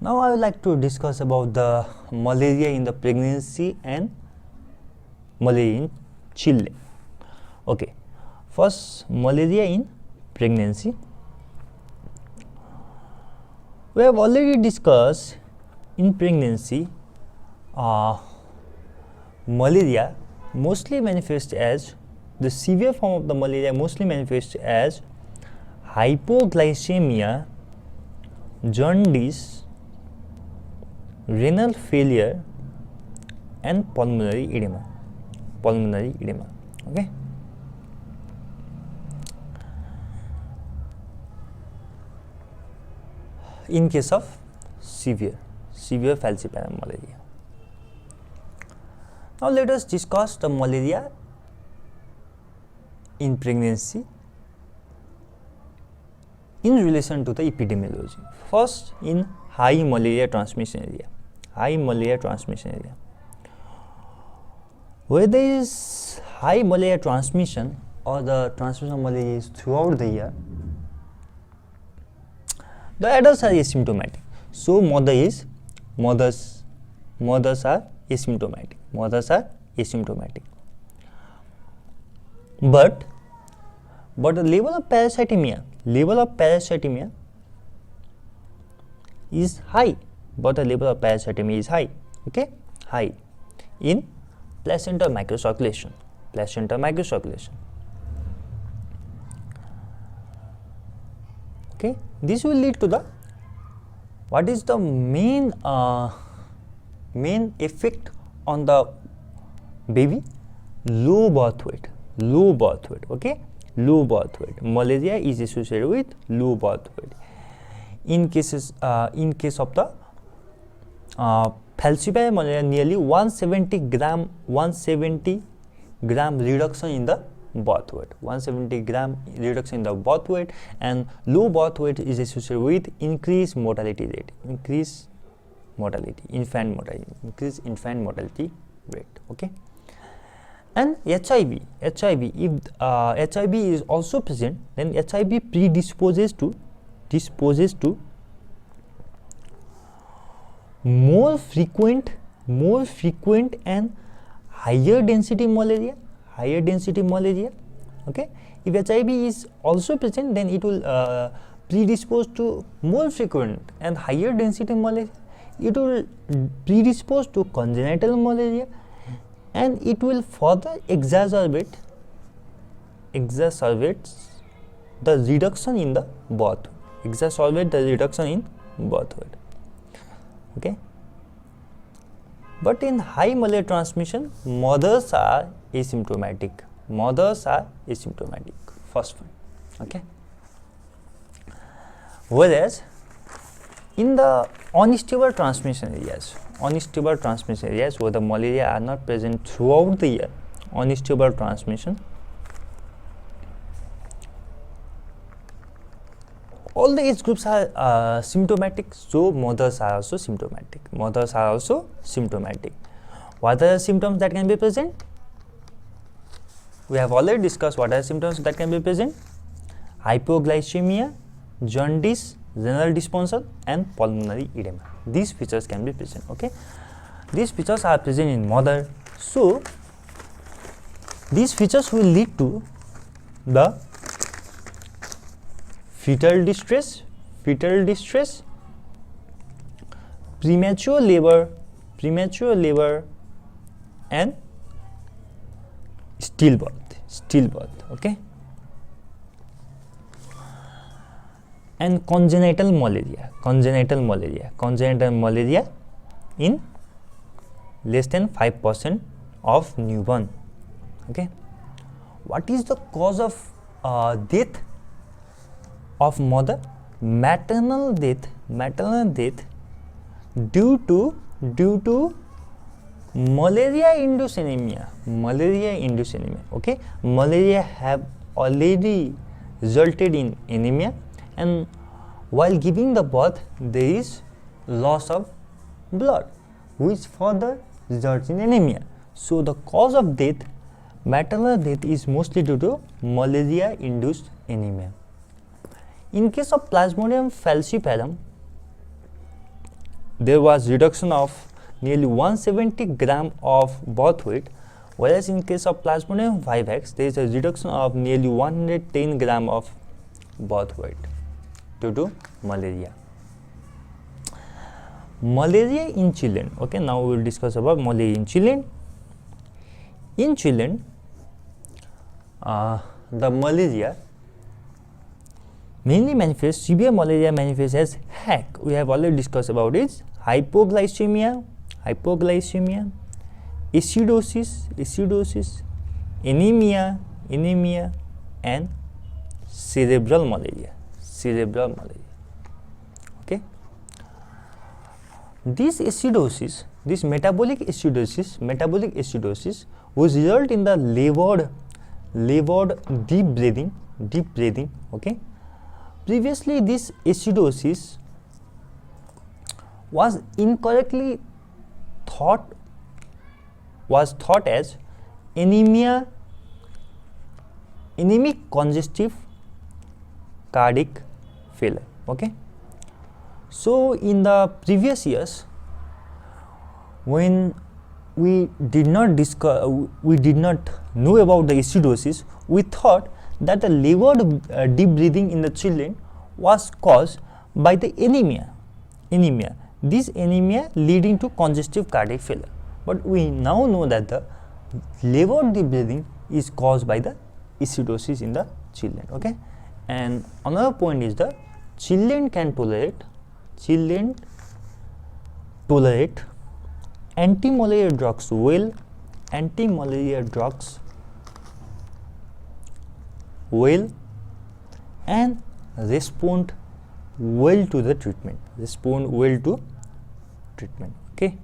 Now I would like to discuss about the malaria in the pregnancy and malaria in children. Okay, first malaria in pregnancy. We have already discussed in pregnancy, malaria mostly manifests as the severe form of the malaria mostly manifests as hypoglycemia, jaundice, renal failure, and pulmonary edema. Okay. In case of severe falciparum malaria. Now let us discuss the malaria in pregnancy in relation to the epidemiology. First, in high malaria transmission area. Where there is high malaria transmission or the transmission of malaria is throughout the year, the adults are asymptomatic. So mothers are asymptomatic. But the level of parasitemia is high. Okay, high in placenta microcirculation. Okay, this will lead to the what is the main effect on the baby? Low birth weight. Okay, low birth weight. Malaria is associated with low birth weight. In case of the falciparum malaria, nearly 170 gram reduction in the birth weight. 170 gram reduction in the birth weight, and low birth weight is associated with increased mortality rate. Increased infant mortality rate. Okay. And HIV, if HIV is also present, then HIV predisposes to more frequent and higher density malaria. Okay, if HIV is also present, then it will predispose to more frequent and higher density malaria. It will predispose to congenital malaria, and it will further exacerbates the reduction in the birth. Okay. But in high malaria transmission, mothers are asymptomatic. First one. Okay. Whereas in the unstable transmission areas where the malaria are not present throughout the year, unstable transmission, all the age groups are symptomatic, so mothers are also symptomatic. What are the symptoms that can be present? We have already discussed what are the symptoms that can be present. Hypoglycemia, jaundice, renal dysfunction, and pulmonary edema. These features can be present. Okay, these features are present in mother, so these features will lead to the fetal distress, premature labor, and stillbirth. Okay, and congenital malaria in less than 5% of newborn. Okay, what is the cause of death of mother? Maternal death due to malaria-induced anemia. Okay, malaria have already resulted in anemia, and while giving the birth there is loss of blood, which further results in anemia. So the cause of death, maternal death, is mostly due to malaria-induced anemia. In case of Plasmodium falciparum, there was reduction of nearly 170 gram of birth weight, whereas in case of Plasmodium vivax there is a reduction of nearly 110 gram of birth weight due to malaria. Malaria in children. Okay, now we will discuss about malaria in children. In children, the malaria mainly manifests, severe malaria manifests as HAC. We have already discussed about it. Hypoglycemia, acidosis, anemia, and cerebral malaria. Okay. This acidosis, this metabolic acidosis will result in the labored deep breathing. Okay. Previously, this acidosis was incorrectly thought as anemic congestive cardiac failure. Okay. So in the previous years, when we did not know about the acidosis, we thought that the labored deep breathing in the children was caused by the anemia. This anemia leading to congestive cardiac failure. But we now know that the labored deep breathing is caused by the acidosis in the children. Okay, and another point is the children tolerate anti-malaria drugs well, and respond well to the treatment. Okay.